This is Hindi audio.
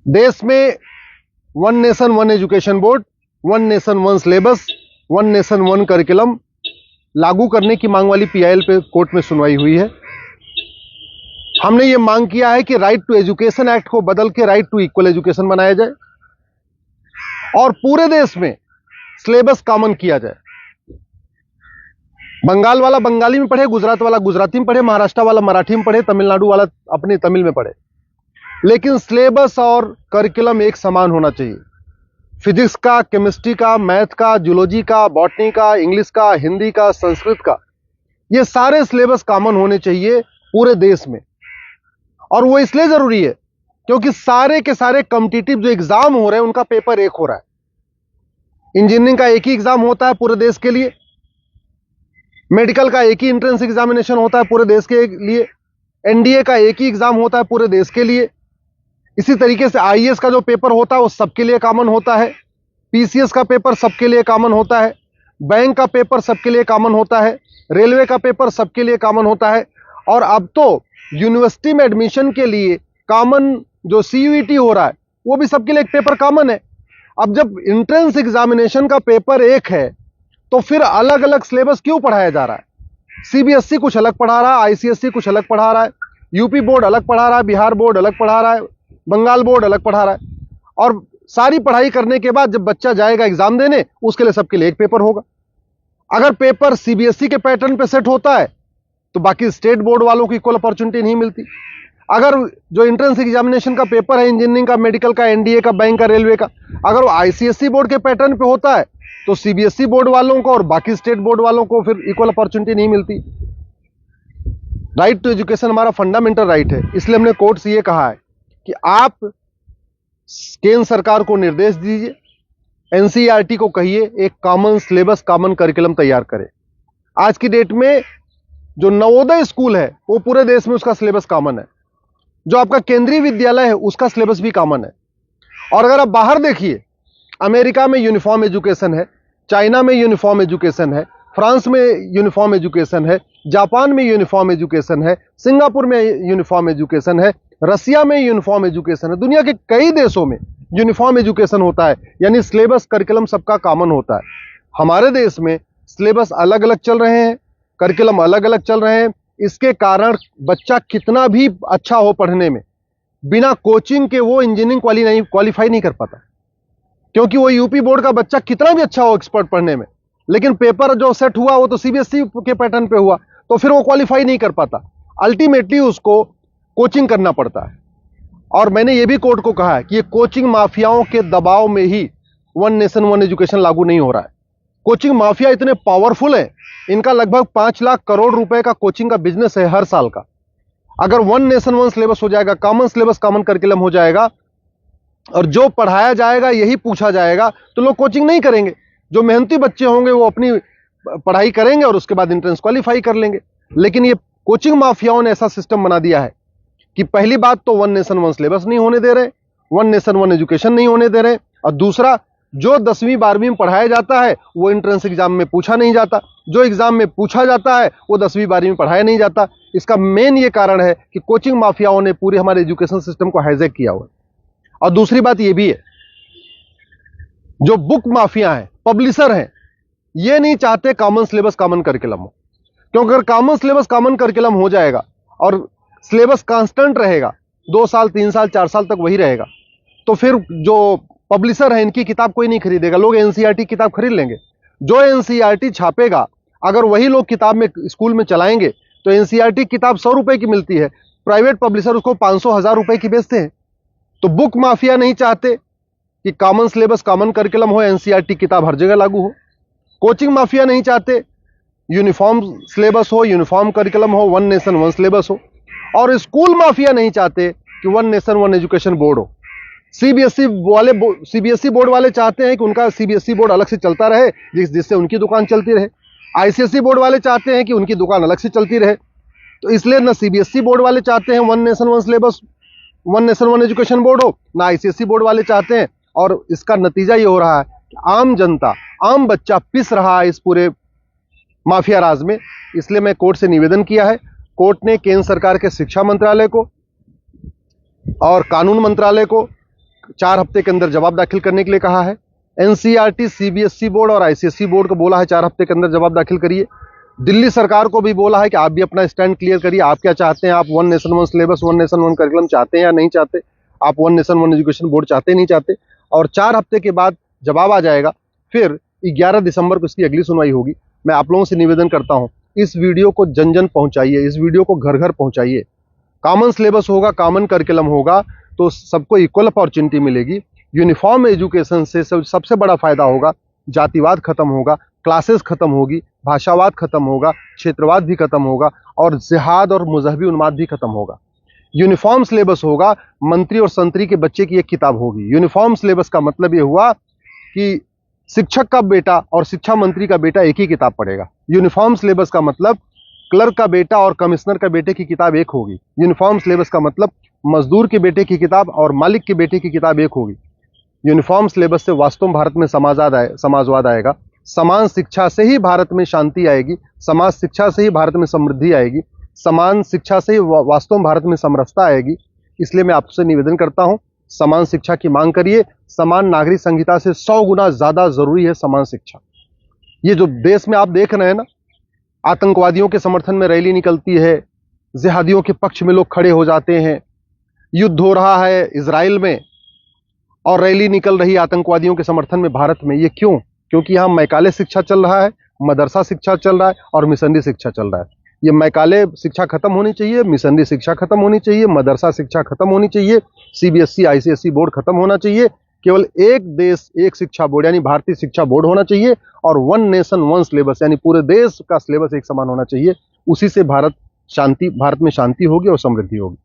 देश में one nation one education board, one nation one syllabus, one nation one curriculum लागू करने की मांग वाली पीआईएल पे कोर्ट में सुनवाई हुई है। हमने ये मांग किया है कि राइट टू एजुकेशन एक्ट को बदल के राइट टू इक्वल एजुकेशन बनाया जाए और पूरे देश में सिलेबस कॉमन किया जाए। बंगाल वाला बंगाली में पढ़े, गुजरात वाला गुजराती में पढ़े, महाराष्ट्र वाला मराठी में पढ़े, तमिलनाडु वाला अपनी तमिल में पढ़े, लेकिन सिलेबस और करिकुलम एक समान होना चाहिए। फिजिक्स का, केमिस्ट्री का, मैथ का, जूलॉजी का, बॉटनी का, इंग्लिश का, हिंदी का, संस्कृत का, ये सारे सिलेबस कॉमन होने चाहिए पूरे देश में। और वो इसलिए जरूरी है क्योंकि सारे के सारे कॉम्पिटिटिव जो एग्जाम हो रहे हैं उनका पेपर एक हो रहा है। इंजीनियरिंग का एक ही एग्जाम होता है पूरे देश के लिए, मेडिकल का एक ही एंट्रेंस एग्जामिनेशन होता है पूरे देश के लिए, एनडीए का एक ही एग्जाम होता है पूरे देश के लिए। इसी तरीके से आईएएस का जो पेपर होता है वो सबके लिए कॉमन होता है, पीसीएस का पेपर सबके लिए कॉमन होता है, बैंक का पेपर सबके लिए कॉमन होता है, रेलवे का पेपर सबके लिए कॉमन होता है। और अब तो यूनिवर्सिटी में एडमिशन के लिए कॉमन जो सीयूईटी हो रहा है वो भी सबके लिए एक पेपर कॉमन है। अब जब एंट्रेंस एग्जामिनेशन का पेपर एक है तो फिर अलग अलग सिलेबस क्यों पढ़ाया जा रहा है? सीबीएसई कुछ अलग पढ़ा रहा है, आईसीएसई कुछ अलग पढ़ा रहा है, यूपी बोर्ड अलग पढ़ा रहा है, बिहार बोर्ड अलग पढ़ा रहा है, बंगाल बोर्ड अलग पढ़ा रहा है। और सारी पढ़ाई करने के बाद जब बच्चा जाएगा एग्जाम देने, उसके लिए सबके लिए एक पेपर होगा। अगर पेपर सीबीएसई के पैटर्न पे सेट होता है तो बाकी स्टेट बोर्ड वालों को इक्वल अपॉर्चुनिटी नहीं मिलती। अगर जो एंट्रेंस एग्जामिनेशन का पेपर है इंजीनियरिंग का, मेडिकल का, एनडीए का, बैंक का, रेलवे का, अगर वो आईसीएसई बोर्ड के पैटर्न पे होता है तो सीबीएसई बोर्ड वालों को और बाकी स्टेट बोर्ड वालों को फिर इक्वल अपॉर्चुनिटी नहीं मिलती। राइट टू एजुकेशन हमारा फंडामेंटल राइट है, इसलिए हमने कोर्ट से ये कहा है कि आप केंद्र सरकार को निर्देश दीजिए, एनसीईआरटी को कहिए एक कॉमन सिलेबस, कॉमन करिकुलम तैयार करे। आज की डेट में जो नवोदय स्कूल है वो पूरे देश में उसका सिलेबस कॉमन है, जो आपका केंद्रीय विद्यालय है उसका सिलेबस भी कॉमन है। और अगर आप बाहर देखिए, अमेरिका में यूनिफॉर्म एजुकेशन है, चाइना में यूनिफॉर्म एजुकेशन है, फ्रांस में यूनिफॉर्म एजुकेशन है, जापान में यूनिफॉर्म एजुकेशन है, सिंगापुर में यूनिफॉर्म एजुकेशन है, रसिया में यूनिफॉर्म एजुकेशन है, दुनिया के कई देशों में यूनिफॉर्म एजुकेशन होता है, यानी सिलेबस करिकुलम सबका कॉमन होता है। हमारे देश में सिलेबस अलग अलग चल रहे हैं, करिकुलम अलग अलग चल रहे हैं। इसके कारण बच्चा कितना भी अच्छा हो पढ़ने में, बिना कोचिंग के वो इंजीनियरिंग क्वालिफाई नहीं कर पाता, क्योंकि वो यूपी बोर्ड का बच्चा कितना भी अच्छा हो एक्सपर्ट पढ़ने में, लेकिन पेपर जो सेट हुआ वो तो सीबीएसई के पैटर्न पे हुआ, तो फिर वो क्वालिफाई नहीं कर पाता। अल्टीमेटली उसको कोचिंग करना पड़ता है। और मैंने ये भी कोर्ट को कहा है कि ये कोचिंग माफियाओं के दबाव में ही वन नेशन वन एजुकेशन लागू नहीं हो रहा है। कोचिंग माफिया इतने पावरफुल है, इनका लगभग 5 लाख करोड़ रुपए का कोचिंग का बिजनेस है हर साल का। अगर वन नेशन वन सिलेबस हो जाएगा, कॉमन सिलेबस, कॉमन करिकुलम हो जाएगा और जो पढ़ाया जाएगा यही पूछा जाएगा, तो लोग कोचिंग नहीं करेंगे। जो मेहनती बच्चे होंगे वो अपनी पढ़ाई करेंगे और उसके बाद एंट्रेंस क्वालिफाई कर लेंगे। लेकिन ये कोचिंग माफियाओं ने ऐसा सिस्टम बना दिया है कि पहली बात तो वन नेशन वन सिलेबस नहीं होने दे रहे, वन नेशन वन एजुकेशन नहीं होने दे रहे, और दूसरा जो 10वीं 12वीं में पढ़ाया जाता है वो एंट्रेंस एग्जाम में पूछा नहीं जाता, जो एग्जाम में पूछा जाता है वो 10वीं 12वीं में पढ़ाया नहीं जाता। इसका मेन ये कारण है कि कोचिंग माफियाओं ने पूरे हमारे एजुकेशन सिस्टम को हाईजैक किया हुआ है। और दूसरी बात ये भी है, जो बुक माफिया हैं, पब्लिशर हैं, ये नहीं चाहते कॉमन सिलेबस कॉमन करिकुलम हो, क्योंकि अगर कॉमन सिलेबस कॉमन करिकुलम हो जाएगा और सिलेबस कांस्टेंट रहेगा, 2 साल 3 साल 4 साल तक वही रहेगा, तो फिर जो पब्लिशर है इनकी किताब कोई नहीं खरीदेगा, लोग एनसीईआरटी किताब खरीद लेंगे। जो एनसीईआरटी छापेगा अगर वही लोग किताब में स्कूल में चलाएंगे तो एनसीईआरटी किताब 100 रुपए की मिलती है, प्राइवेट पब्लिशर उसको 500-1000 रुपए की बेचते हैं। तो बुक माफिया नहीं चाहते कि कॉमन सिलेबस कॉमन करिकुलम हो, एनसीईआरटी किताब हर जगह लागू हो। कोचिंग माफिया नहीं चाहते यूनिफॉर्म सिलेबस हो, यूनिफॉर्म करिकुलम हो, वन नेशन वन सिलेबस हो। और स्कूल माफिया नहीं चाहते कि one nation one education board हो। सीबीएसई बोर्ड वाले चाहते हैं कि उनका सीबीएसई बोर्ड अलग से चलता रहे, जिससे उनकी दुकान चलती रहे। आईसीएसई बोर्ड वाले चाहते हैं कि उनकी दुकान अलग से चलती रहे। तो इसलिए ना सीबीएसई बोर्ड वाले चाहते हैं one nation one syllabus, one nation one education board हो, ना आईसीएसई बोर्ड वाले चाहते हैं। और इसका नतीजा ये हो रहा है कि आम जनता, आम बच्चा पिस रहा है इस पूरे माफिया राज में। इसलिए मैं कोर्ट से निवेदन किया है। कोर्ट ने केंद्र सरकार के शिक्षा मंत्रालय को और कानून मंत्रालय को 4 हफ्ते के अंदर जवाब दाखिल करने के लिए कहा है। एनसीईआरटी, सीबीएसई बोर्ड और आईसीएसई बोर्ड को बोला है 4 हफ्ते के अंदर जवाब दाखिल करिए। दिल्ली सरकार को भी बोला है कि आप भी अपना स्टैंड क्लियर करिए, आप क्या चाहते हैं, आप one nation one syllabus, one nation one curriculum चाहते हैं या नहीं चाहते, आप one nation one education board चाहते नहीं चाहते। और 4 हफ्ते के बाद जवाब आ जाएगा, फिर 11 दिसंबर को इसकी अगली सुनवाई होगी। मैं आप लोगों से निवेदन करता हूं, इस वीडियो को जन जन पहुंचाइए, इस वीडियो को घर घर पहुंचाइए। कॉमन सिलेबस होगा, कॉमन करिकुलम होगा तो सबको इक्वल अपॉर्चुनिटी मिलेगी। यूनिफॉर्म एजुकेशन से सबसे बड़ा फायदा होगा, जातिवाद खत्म होगा, क्लासेस खत्म होगी, भाषावाद खत्म होगा, क्षेत्रवाद भी खत्म होगा और जिहाद और मजहबी उन्माद भी खत्म होगा। यूनिफॉर्म सिलेबस होगा, मंत्री और संतरी के बच्चे की एक किताब होगी। यूनिफॉर्म सिलेबस का मतलब यह हुआ कि शिक्षक का बेटा और शिक्षा मंत्री का बेटा एक ही किताब पढ़ेगा। यूनिफॉर्म सिलेबस का मतलब क्लर्क का बेटा और कमिश्नर का बेटे की किताब एक होगी। यूनिफॉर्म सिलेबस का मतलब मजदूर के बेटे की किताब और मालिक के बेटे की किताब एक होगी। यूनिफॉर्म सिलेबस से वास्तव में भारत में समाजवाद आएगा। समान शिक्षा से ही भारत में शांति आएगी, समाज शिक्षा से ही भारत में समृद्धि आएगी, समान शिक्षा से ही वास्तव में भारत में समरसता आएगी। इसलिए मैं आपसे निवेदन करता हूं, समान शिक्षा की मांग करिए। समान नागरिक संहिता से 100 गुना ज्यादा जरूरी है समान शिक्षा। ये जो देश में आप देख रहे हैं ना, आतंकवादियों के समर्थन में रैली निकलती है, जिहादियों के पक्ष में लोग खड़े हो जाते हैं, युद्ध हो रहा है इजराइल में और रैली निकल रही है आतंकवादियों के समर्थन में भारत में। ये क्यों? क्योंकि यहाँ मैकाले शिक्षा चल रहा है, मदरसा शिक्षा चल रहा है और मिशनरी शिक्षा चल रहा है। ये मैकाले शिक्षा खत्म होनी चाहिए, मिशनरी शिक्षा खत्म होनी चाहिए, मदरसा शिक्षा खत्म होनी चाहिए, सीबीएसई आईसीएसई बोर्ड खत्म होना चाहिए। केवल एक देश एक शिक्षा बोर्ड यानी भारतीय शिक्षा बोर्ड होना चाहिए और वन नेशन वन सिलेबस यानी पूरे देश का सिलेबस एक समान होना चाहिए। उसी से भारत में शांति होगी और समृद्धि होगी।